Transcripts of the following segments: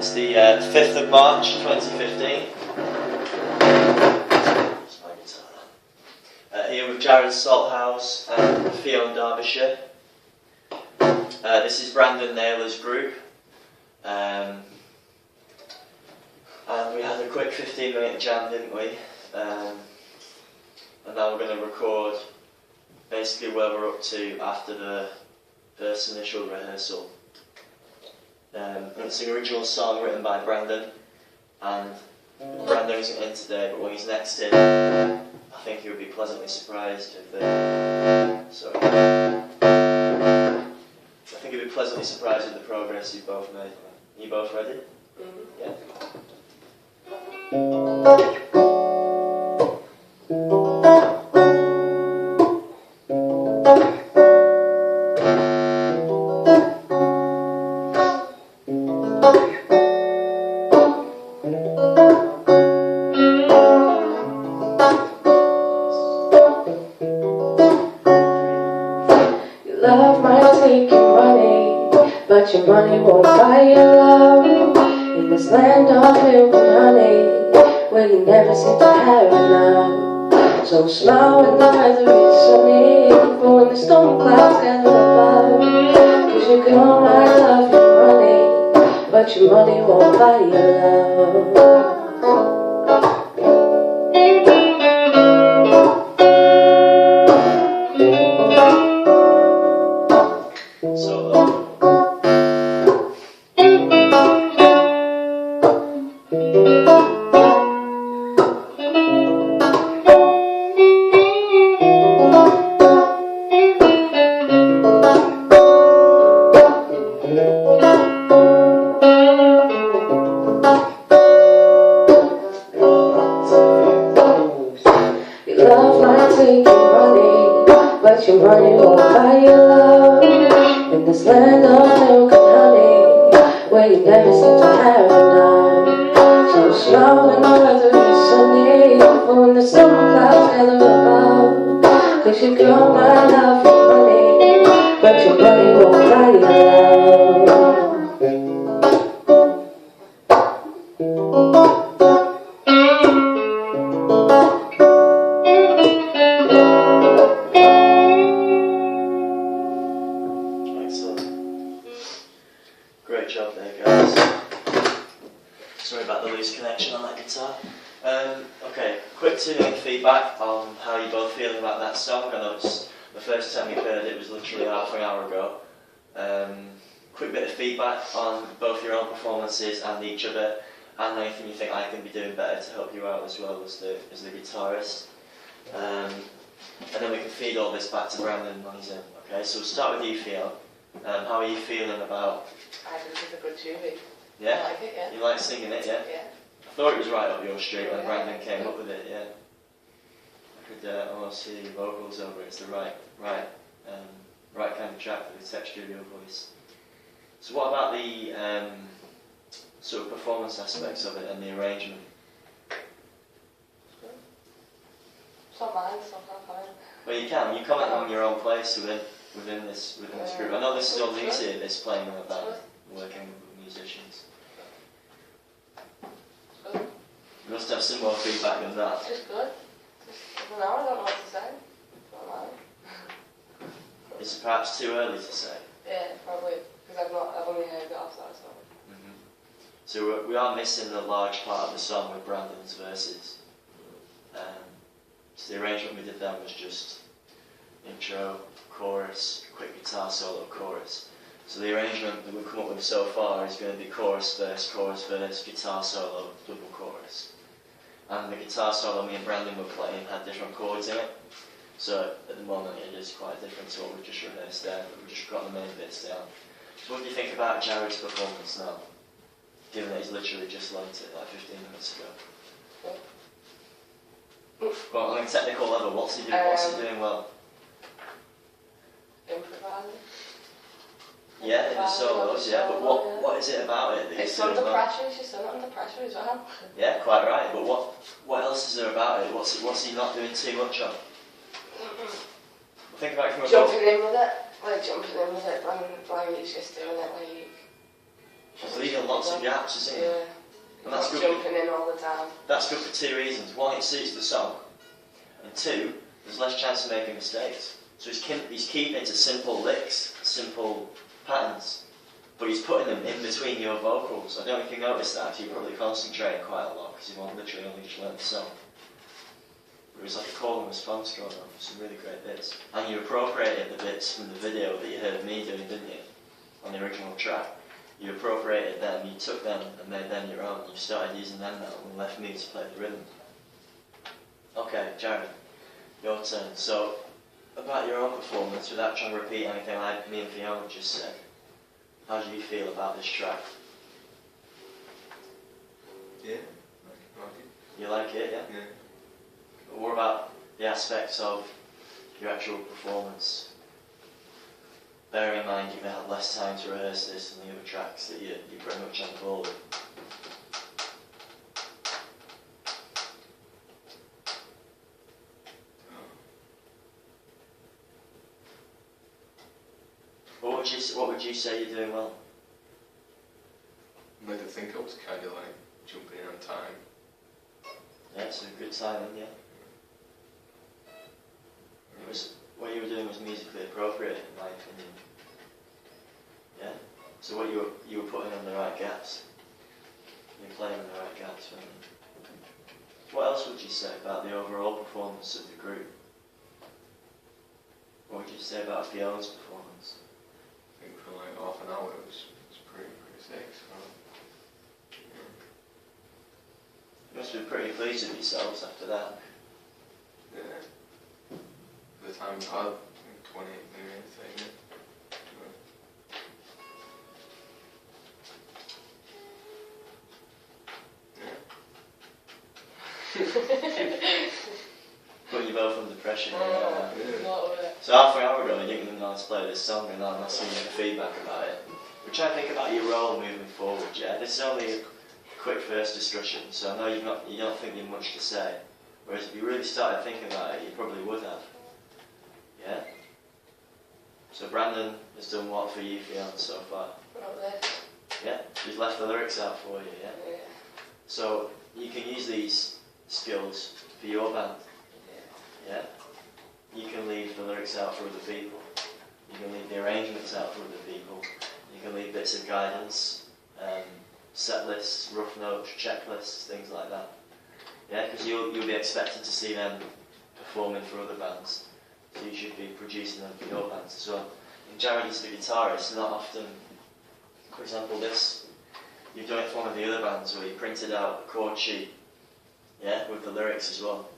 It's the 5th of March 2015. That's my guitar. Here with Jared Salthouse and Fionn Derbyshire. This is Brandon Naylor's group. And we had a quick 15-minute jam, didn't we? And now we're going to record basically where we're up to after the first initial rehearsal. It's an original song written by Brandon, and Brandon isn't in today, but when he's next in, I think he would be pleasantly surprised if I think he'd be pleasantly surprised with the progress you've both made. Are you both ready? Mm-hmm. Yeah. Love might take your money, but your money won't buy your love. In this land of milk and honey, where you never seem to have enough. So smile when the weather is sunny, but when the storm clouds gather above. Cause your girl might love your money, but your money won't buy your love. Love might take your money, but your money won't buy your love. In this land of milk and honey, where you never seem to have enough. So smile when the weather is sunny, but when the storm clouds gather above. Cause your girl might love your money, but your money won't buy your love. Great job there, guys. Sorry about the loose connection on that guitar. Okay, quick 2-minute feedback on how you're both feeling about that song. I know it's the first time you heard it was literally half an hour ago. Quick bit of feedback on both your own performances and each other, and anything you think I can be doing better to help you out as well as the guitarist. And then we can feed all this back to Brandon when he's in. Okay, so we'll start with you, Fionn. How are you feeling about? I think it's a good tune. Yeah? I like it, yeah. You like singing it, yeah? Yeah. I thought it was right up your street when Yeah. Brandon came up with it, yeah. I could almost hear your vocals over it. It's the right kind of track for the texture of your voice. So what about the sort of performance aspects of it and the arrangement? It's not mine, it's not fine. Well, you can comment on your own place within this group. I know this is all new to you, this playing with that, working with musicians. Good. You must have some more feedback than that. It's just good. I don't know what to say. It's not mine. Is it perhaps too early to say? Yeah, probably. Because I've only heard it off that song. Mm-hmm. So we are missing a large part of the song with Brandon's verses. So the arrangement we did then was just intro, chorus, quick guitar solo, chorus. So the arrangement that we've come up with so far is going to be chorus, verse, guitar solo, double chorus. And the guitar solo me and Brandon were playing had different chords in it. So at the moment it is quite different to what we've just rehearsed there, but we've just got the main bits down. So what do you think about Jared's performance now? Given that he's literally just learnt it like 15 minutes ago. Well, on a technical level, what's he doing well? Improvising. Yeah, in the solos, yeah, but what is it about it that It's he's doing under well? pressure, she's still under pressure as well. Yeah, quite right, but what else is there about it? What's he not doing too much of? Think about it from a Jumping in with it, like jumping in with it, like he's just doing it, like She's leaving lots of gaps, isn't it? Yeah. And that's Not good. jumping in all the time. That's good for two reasons. One, it suits the song, and two, there's less chance of making mistakes. So he's keeping it to simple licks, simple patterns, but he's putting them in between your vocals. I don't know if you noticed that, you're probably concentrating quite a lot because you want literally only just learn the song. But it was like a call and response going on, some really great bits. And you appropriated the bits from the video that you heard me doing, didn't you? On the original track. You appropriated them, you took them and made them your own. You started using them now and left me to play the rhythm. Okay, Jared, your turn. So, about your own performance, without trying to repeat anything me and Fiona just said, how do you feel about this track? Yeah, I like it. You like it, yeah? Yeah. But what about the aspects of your actual performance? Bearing in mind you've had less time to rehearse this than the other tracks that you're pretty much on the ball with. What would you say you're doing well? I think I was kind of like jumping in on time. Yeah, so good timing, yeah. What you were doing was musically appropriate, in my opinion. Yeah. So what you were putting on the right gaps. You're playing on the right gaps, weren't you? What else would you say about the overall performance of the group? What would you say about Fiona's performance? I think for like half an hour it was pretty sick. So, You must have been pretty pleased with yourselves after that. yeah. For the time we had, I think 20 minutes, I think. Putting you both under pressure. Oh, Yeah. not of it. So half an hour ago you didn't even know how to play this song and now I'm asking you for feedback about it. We're trying to think about your role moving forward, yeah? This is only a quick first discussion, so I know you don't think you've much to say. Whereas if you really started thinking about it, you probably would have. Yeah? So Brandon has done what for you, Fiona, so far? Not this. Yeah? He's left the lyrics out for you, yeah? Yeah. So you can use these skills for your band, yeah? You can leave the lyrics out for other people. You can leave the arrangements out for other people. You can leave bits of guidance, set lists, rough notes, checklists, things like that. Yeah, because you'll be expected to see them performing for other bands. So you should be producing them for your bands as well. And Jared is the guitarist, not often, for example this, you've done it for one of the other bands where you printed out a chord sheet, yeah, with the lyrics as well.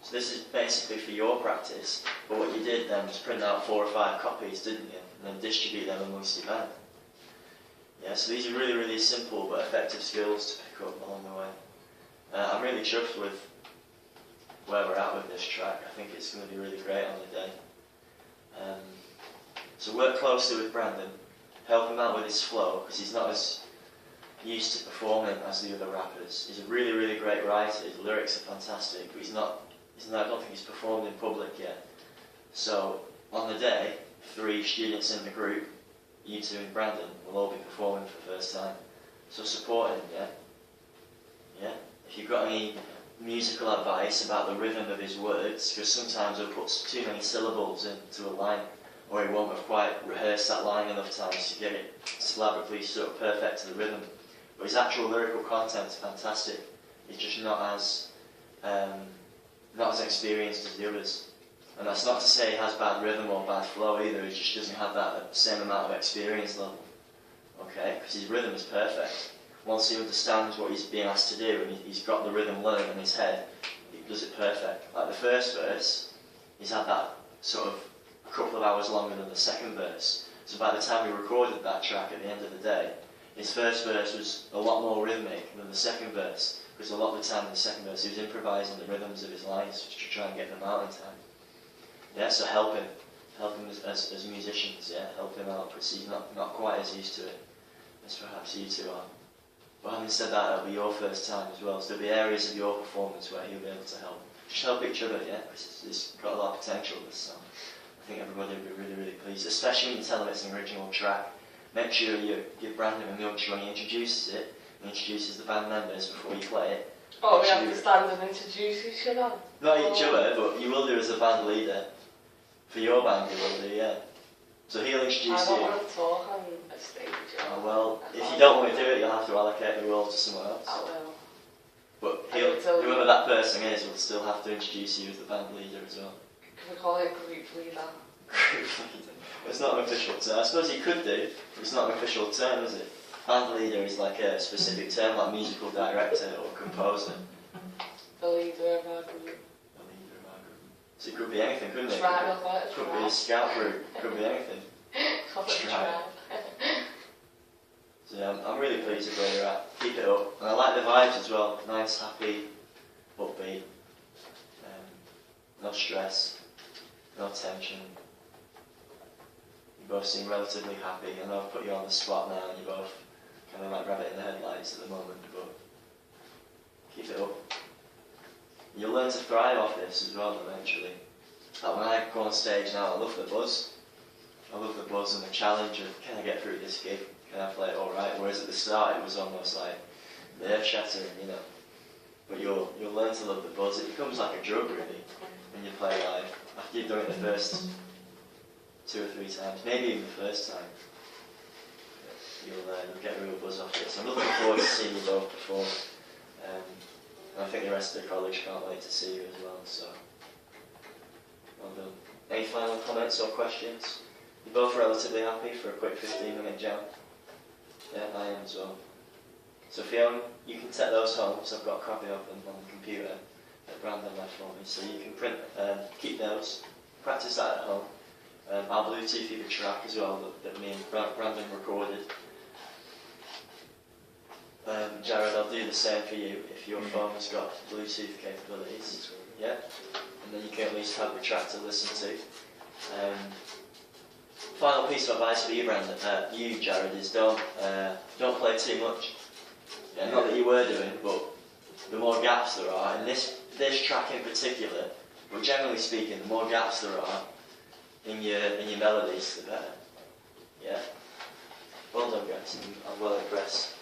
So this is basically for your practice, but what you did then was print out 4 or 5 copies, didn't you? And then distribute them amongst your band. Yeah, so these are really, really simple but effective skills to pick up along the way. I'm really chuffed with where we're at with this track. I think it's going to be really great on the day. So work closely with Brandon, help him out with his flow, because he's not as used to performing as the other rappers. He's a really, really great writer, his lyrics are fantastic, but I don't think he's performed in public yet. So on the day, 3 students in the group, you 2 and Brandon, will all be performing for the first time. So support him, yeah? Yeah? If you've got any musical advice about the rhythm of his words, because sometimes he'll put too many syllables into a line, or he won't have quite rehearsed that line enough times to get it syllabically sort of perfect to the rhythm. But his actual lyrical content is fantastic. He's just not as experienced as the others. And that's not to say he has bad rhythm or bad flow either, he just doesn't have that same amount of experience level. Okay? Because his rhythm is perfect. Once he understands what he's being asked to do and he's got the rhythm learned in his head, he does it perfect. Like the first verse, he's had that sort of a couple of hours longer than the second verse. So by the time we recorded that track at the end of the day, his first verse was a lot more rhythmic than the second verse, because a lot of the time in the second verse he was improvising the rhythms of his lines to try and get them out in time. Yeah, so help him as musicians, yeah, help him out, because he's not quite as used to it as perhaps you 2 are. But having said that, it'll be your first time as well, so there'll be areas of your performance where he'll be able to help. Just help each other, yeah, because it's got a lot of potential, this song. I think everybody will be really, really pleased, especially when you tell them it's an original track. make sure you give Brandon a nudge when he introduces it. He introduces the band members before you play it. Oh, we have to stand and introduce each other? Not each other, but you will do as a band leader. For your band, you will do, yeah. So he'll introduce you. I don't want to talk on a stage. Oh, well, if you don't want to do it, you'll have to allocate the role to someone else. I will. But will whoever that person is will still have to introduce you as the band leader as well. Can we call it group leader? It's not an official term. I suppose you could do, but it's not an official term, is it? Band leader is like a specific term, like musical director or composer. The leader of our group. The leader of our group. So it could be anything, couldn't it? Tribe, I'll call it a Could tribe. be a scout group. Could be anything. Call it a Tribe. tribe. So yeah, I'm really pleased with where you're at. Keep it up. And I like the vibes as well. Nice, happy, upbeat. No stress. No tension. You both seem relatively happy. I know I've put you on the spot now and you both kind of like rabbit in the headlights at the moment, but keep it up. You'll learn to thrive off this as well eventually. Like when I go on stage now, I love the buzz. I love the buzz and the challenge of, can I get through this gig? Can I play it alright? Whereas at the start it was almost like nerve shattering, you know. But you'll learn to love the buzz. It becomes like a drug really when you play live. After you've done it the first 2 or 3 times, maybe even the first time, you'll get a real buzz off it. So I'm looking forward to seeing you both perform. And I think the rest of the college can't wait to see you as well. So well done. Any final comments or questions? You're both relatively happy for a quick 15-minute jam? Yeah, I am as well. So Fiona, you can take those home, so I've got a copy of them on the computer that Brandon left for me, so you can print, keep those, practice that at home. I'll Bluetooth you the track as well that me and Brandon recorded. Jared, I'll do the same for you if your phone's got Bluetooth capabilities. Yeah? And then you can at least have the track to listen to. Final piece of advice for you, Brandon, you, Jared, is don't play too much. Yeah, not that you were doing, but the more gaps there are, and this track in particular, but generally speaking, the more gaps there are in your melodies, the better. Yeah. Well done, guys. I'm well impressed.